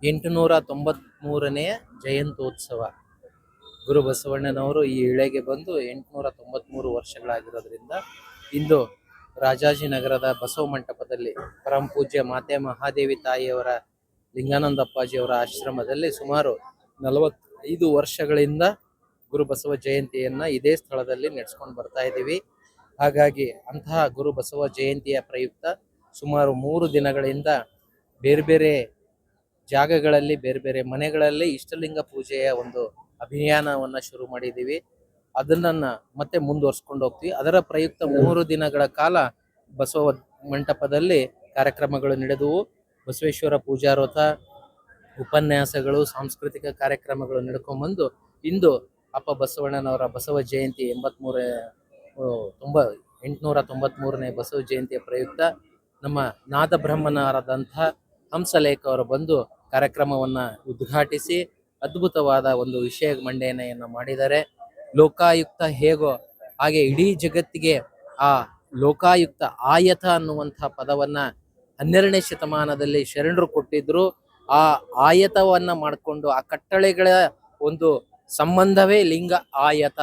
893ನೇ ಜಯಂತ್ಯೋತ್ಸವ. ಗುರು ಬಸವಣ್ಣನವರು ಈ ಇಳೆಗೆ ಬಂದು 893 ವರ್ಷಗಳಾಗಿರೋದ್ರಿಂದ ಇಂದು ರಾಜಾಜಿನಗರದ ಬಸವ ಮಂಟಪದಲ್ಲಿ ಪರಮ ಪೂಜ್ಯ ಮಾತೆ ಮಹಾದೇವಿ ತಾಯಿಯವರ ಲಿಂಗಾನಂದ ಅಪ್ಪಾಜಿಯವರ ಆಶ್ರಮದಲ್ಲಿ ಸುಮಾರು 45 ವರ್ಷಗಳಿಂದ ಗುರು ಬಸವ ಜಯಂತಿಯನ್ನ ಇದೇ ಸ್ಥಳದಲ್ಲಿ ನಡೆಸ್ಕೊಂಡು ಬರ್ತಾ ಇದ್ದೀವಿ. ಹಾಗಾಗಿ ಅಂತಹ ಗುರು ಬಸವ ಜಯಂತಿಯ ಪ್ರಯುಕ್ತ ಸುಮಾರು 3 ದಿನಗಳಿಂದ ಬೇರೆ ಬೇರೆ ಜಾಗಗಳಲ್ಲಿ ಬೇರೆ ಬೇರೆ ಮನೆಗಳಲ್ಲಿ ಇಷ್ಟಲಿಂಗ ಪೂಜೆಯ ಒಂದು ಅಭಿಯಾನವನ್ನ ಶುರು ಮಾಡಿದ್ದೀವಿ. ಅದನ್ನ ಮತ್ತೆ ಮುಂದುವರ್ಸ್ಕೊಂಡು ಹೋಗ್ತೀವಿ. ಅದರ ಪ್ರಯುಕ್ತ 3 ದಿನಗಳ ಕಾಲ ಬಸವ ಮಂಟಪದಲ್ಲಿ ಕಾರ್ಯಕ್ರಮಗಳು ನಡೆದವು. ಬಸವೇಶ್ವರ ಪೂಜಾರೋತ, ಉಪನ್ಯಾಸಗಳು, ಸಾಂಸ್ಕೃತಿಕ ಕಾರ್ಯಕ್ರಮಗಳು ನಡ್ಕೊಂಡ್ಬಂದು ಇಂದು ಅಪ್ಪ ಬಸವಣ್ಣನವರ ಬಸವ ಜಯಂತಿ 893ನೇ ಬಸವ ಜಯಂತಿಯ ಪ್ರಯುಕ್ತ ನಮ್ಮ ನಾದ ಬ್ರಹ್ಮನರಾದಂಥ ಹಂಸಲೇಖ ಅವರು ಬಂದು ಕಾರ್ಯಕ್ರಮವನ್ನ ಉದ್ಘಾಟಿಸಿ ಅದ್ಭುತವಾದ ಒಂದು ವಿಷಯ ಮಂಡನೆಯನ್ನು ಮಾಡಿದ್ದಾರೆ. ಲೋಕಾಯುಕ್ತ ಹೇಗೋ ಹಾಗೆ ಇಡೀ ಜಗತ್ತಿಗೆ ಆ ಲೋಕಾಯುಕ್ತ ಆಯತ ಅನ್ನುವಂಥ ಪದವನ್ನ 12ನೇ ಶತಮಾನದಲ್ಲಿ ಶರಣರು ಕೊಟ್ಟಿದ್ರು. ಆ ಆಯತವನ್ನ ಮಾಡಿಕೊಂಡು ಆ ಕಟ್ಟಳೆಗಳ ಒಂದು ಸಂಬಂಧವೇ ಲಿಂಗ ಆಯತ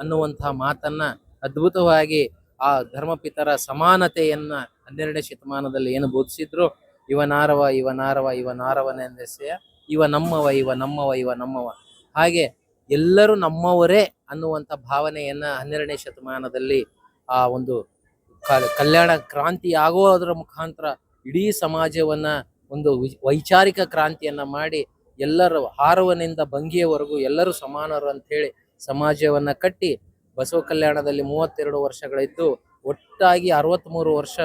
ಅನ್ನುವಂಥ ಮಾತನ್ನ ಅದ್ಭುತವಾಗಿ ಆ ಧರ್ಮಪಿತರ ಸಮಾನತೆಯನ್ನ 12ನೇ ಶತಮಾನದಲ್ಲಿ ಏನು ಬೋಧಿಸಿದ್ರು, ಇವನಾರವನೆಂದೆಸೆಯ, ಇವ ನಮ್ಮವ, ಹಾಗೆ ಎಲ್ಲರೂ ನಮ್ಮವರೇ ಅನ್ನುವಂಥ ಭಾವನೆಯನ್ನ 12ನೇ ಶತಮಾನದಲ್ಲಿ ಆ ಒಂದು ಕಲ್ಯಾಣ ಕ್ರಾಂತಿ ಆಗೋದ್ರ ಮುಖಾಂತರ ಇಡೀ ಸಮಾಜವನ್ನ ಒಂದು ವೈಚಾರಿಕ ಕ್ರಾಂತಿಯನ್ನ ಮಾಡಿ ಎಲ್ಲರೂ ಹಾರುವನಿಂದ ಭಂಗಿಯವರೆಗೂ ಎಲ್ಲರೂ ಸಮಾನರು ಅಂತ ಹೇಳಿ ಸಮಾಜವನ್ನ ಕಟ್ಟಿ ಬಸವ ಕಲ್ಯಾಣದಲ್ಲಿ 32 ವರ್ಷಗಳಿದ್ದು ಒಟ್ಟಾಗಿ 63 ವರ್ಷ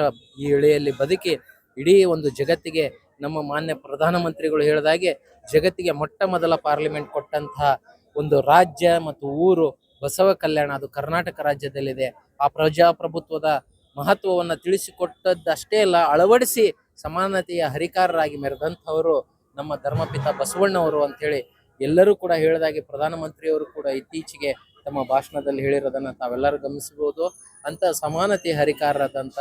ಈ ಎಳೆಯಲ್ಲಿ ಬದುಕಿ ಇಡೀ ಒಂದು ಜಗತ್ತಿಗೆ ನಮ್ಮ ಮಾನ್ಯ ಪ್ರಧಾನಮಂತ್ರಿಗಳು ಹೇಳಿದಾಗೆ ಜಗತ್ತಿಗೆ ಮೊಟ್ಟ ಮೊದಲ ಪಾರ್ಲಿಮೆಂಟ್ ಕೊಟ್ಟಂತಹ ಒಂದು ರಾಜ್ಯ ಮತ್ತು ಊರು ಬಸವ ಕಲ್ಯಾಣ. ಅದು ಕರ್ನಾಟಕ ರಾಜ್ಯದಲ್ಲಿದೆ. ಆ ಪ್ರಜಾಪ್ರಭುತ್ವದ ಮಹತ್ವವನ್ನು ತಿಳಿಸಿಕೊಟ್ಟದ್ದಷ್ಟೇ ಅಲ್ಲ, ಅಳವಡಿಸಿ ಸಮಾನತೆಯ ಹರಿಕಾರರಾಗಿ ಮೆರೆದಂಥವರು ನಮ್ಮ ಧರ್ಮಪಿತ ಬಸವಣ್ಣವರು ಅಂತೇಳಿ ಎಲ್ಲರೂ ಕೂಡ ಹೇಳಿದಾಗೆ ಪ್ರಧಾನಮಂತ್ರಿಯವರು ಕೂಡ ಇತ್ತೀಚೆಗೆ ತಮ್ಮ ಭಾಷಣದಲ್ಲಿ ಹೇಳಿರೋದನ್ನ ತಾವೆಲ್ಲರೂ ಗಮನಿಸಬಹುದು. ಅಂತ ಸಮಾನತೆಯ ಹರಿಕಾರರಾದಂಥ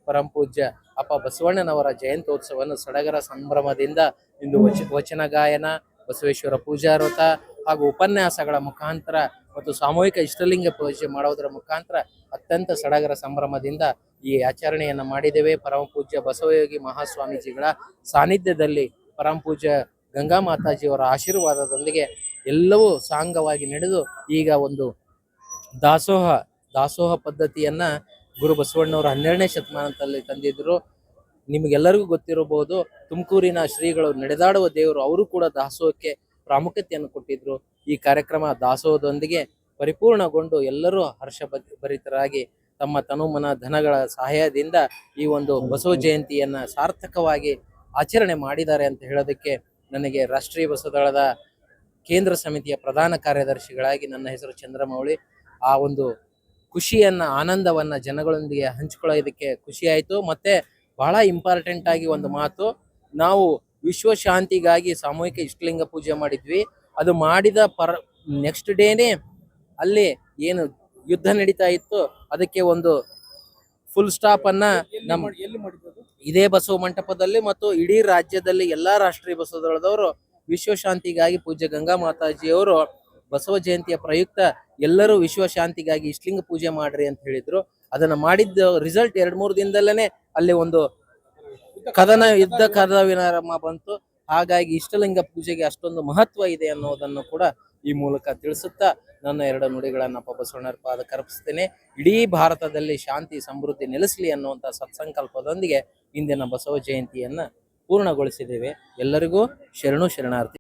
ಪರಮ ಪೂಜ್ಯ ಅಪ್ಪ ಬಸವಣ್ಣನವರ ಜಯಂತ್ಯೋತ್ಸವವನ್ನು ಸಡಗರ ಸಂಭ್ರಮದಿಂದ ಇಂದು ವಚನ ಗಾಯನ, ಬಸವೇಶ್ವರ ಪೂಜಾರೋತ ಹಾಗೂ ಉಪನ್ಯಾಸಗಳ ಮುಖಾಂತರ ಮತ್ತು ಸಾಮೂಹಿಕ ಇಷ್ಟಲಿಂಗ ಪೂಜೆ ಮಾಡೋದರ ಮುಖಾಂತರ ಅತ್ಯಂತ ಸಡಗರ ಸಂಭ್ರಮದಿಂದ ಈ ಆಚರಣೆಯನ್ನ ಮಾಡಿದ್ದೇವೆ. ಪರಮ ಪೂಜ್ಯ ಬಸವಯೋಗಿ ಮಹಾಸ್ವಾಮೀಜಿಗಳ ಸಾನ್ನಿಧ್ಯದಲ್ಲಿ ಪರಮ ಪೂಜ್ಯ ಗಂಗಾ ಮಾತಾಜಿಯವರ ಆಶೀರ್ವಾದದೊಂದಿಗೆ ಎಲ್ಲವೂ ಸಾಂಗವಾಗಿ ನಡೆದು ಈಗ ಒಂದು ದಾಸೋಹ ಪದ್ಧತಿಯನ್ನ ಗುರು ಬಸವಣ್ಣವರು 12ನೇ ಶತಮಾನದಲ್ಲಿ ತಂದಿದ್ರು. ನಿಮಗೆಲ್ಲರಿಗೂ ಗೊತ್ತಿರಬಹುದು, ತುಮಕೂರಿನ ಶ್ರೀಗಳು ನಡೆದಾಡುವ ದೇವರು, ಅವರು ಕೂಡ ದಾಸೋಹಕ್ಕೆ ಪ್ರಾಮುಖ್ಯತೆಯನ್ನು ಕೊಟ್ಟಿದ್ರು. ಈ ಕಾರ್ಯಕ್ರಮ ದಾಸೋಹದೊಂದಿಗೆ ಪರಿಪೂರ್ಣಗೊಂಡು ಎಲ್ಲರೂ ಹರ್ಷಭರಿತರಾಗಿ ತಮ್ಮ ತನುಮನ ಧನಗಳ ಸಹಾಯದಿಂದ ಈ ಒಂದು ಬಸವ ಜಯಂತಿಯನ್ನ ಸಾರ್ಥಕವಾಗಿ ಆಚರಣೆ ಮಾಡಿದ್ದಾರೆ ಅಂತ ಹೇಳೋದಕ್ಕೆ ನನಗೆ ರಾಷ್ಟ್ರೀಯ ಬಸವದಳದ ಕೇಂದ್ರ ಸಮಿತಿಯ ಪ್ರಧಾನ ಕಾರ್ಯದರ್ಶಿಗಳಾಗಿ ನನ್ನ ಹೆಸರು ಚಂದ್ರಮೌಳಿ. ಆ ಒಂದು ಖುಷಿಯನ್ನ, ಆನಂದವನ್ನ ಜನಗಳೊಂದಿಗೆ ಹಂಚಿಕೊಳ್ಳೋದಕ್ಕೆ ಖುಷಿ ಆಯಿತು. ಮತ್ತೆ ಬಹಳ ಇಂಪಾರ್ಟೆಂಟ್ ಆಗಿ ಒಂದು ಮಾತು, ನಾವು ವಿಶ್ವ ಶಾಂತಿಗಾಗಿ ಸಾಮೂಹಿಕ ಇಷ್ಟಲಿಂಗ ಪೂಜೆ ಮಾಡಿದ್ವಿ. ಅದು ಮಾಡಿದ ನೆಕ್ಸ್ಟ್ ಡೇನೇ ಅಲ್ಲಿ ಏನು ಯುದ್ಧ ನಡೀತಾ ಇತ್ತು ಅದಕ್ಕೆ ಒಂದು ಫುಲ್ ಸ್ಟಾಪ್ ಅನ್ನ ಇದೇ ಬಸವ ಮಂಟಪದಲ್ಲಿ ಮತ್ತು ಇಡೀ ರಾಜ್ಯದಲ್ಲಿ ಎಲ್ಲಾ ರಾಷ್ಟ್ರೀಯ ಬಸವದಳದವರು ವಿಶ್ವ ಶಾಂತಿಗಾಗಿ ಪೂಜ್ಯ ಗಂಗಾ ಮಾತಾಜಿಯವರು ಬಸವ ಜಯಂತಿಯ ಪ್ರಯುಕ್ತ ಎಲ್ಲರೂ ವಿಶ್ವ ಶಾಂತಿಗಾಗಿ ಇಷ್ಟಲಿಂಗ ಪೂಜೆ ಮಾಡ್ರಿ ಅಂತ ಹೇಳಿದ್ರು. ಅದನ್ನ ಮಾಡಿದ್ದ ರಿಸಲ್ಟ್ 2-3 ದಿನದಲ್ಲೇನೆ ಅಲ್ಲಿ ಒಂದು ಯುದ್ಧ ಕದನ ವಿರಾಮ ಬಂತು. ಹಾಗಾಗಿ ಇಷ್ಟಲಿಂಗ ಪೂಜೆಗೆ ಅಷ್ಟೊಂದು ಮಹತ್ವ ಇದೆ ಅನ್ನೋದನ್ನು ಕೂಡ ಈ ಮೂಲಕ ತಿಳಿಸುತ್ತಾ ನನ್ನ 2 ನುಡಿಗಳನ್ನ ಅಪ್ಪ ಬಸವಣ್ಣರ ಪಾದಕ್ಕೆ ಅರ್ಪಿಸ್ತೇನೆ. ಇಡೀ ಭಾರತದಲ್ಲಿ ಶಾಂತಿ ಸಮೃದ್ಧಿ ನೆಲೆಸಲಿ ಅನ್ನುವಂಥ ಸತ್ಸಂಕಲ್ಪದೊಂದಿಗೆ ಇಂದಿನ ಬಸವ ಜಯಂತಿಯನ್ನ ಪೂರ್ಣಗೊಳಿಸಿದ್ದೇವೆ. ಎಲ್ಲರಿಗೂ ಶರಣಾರ್ಥಿ.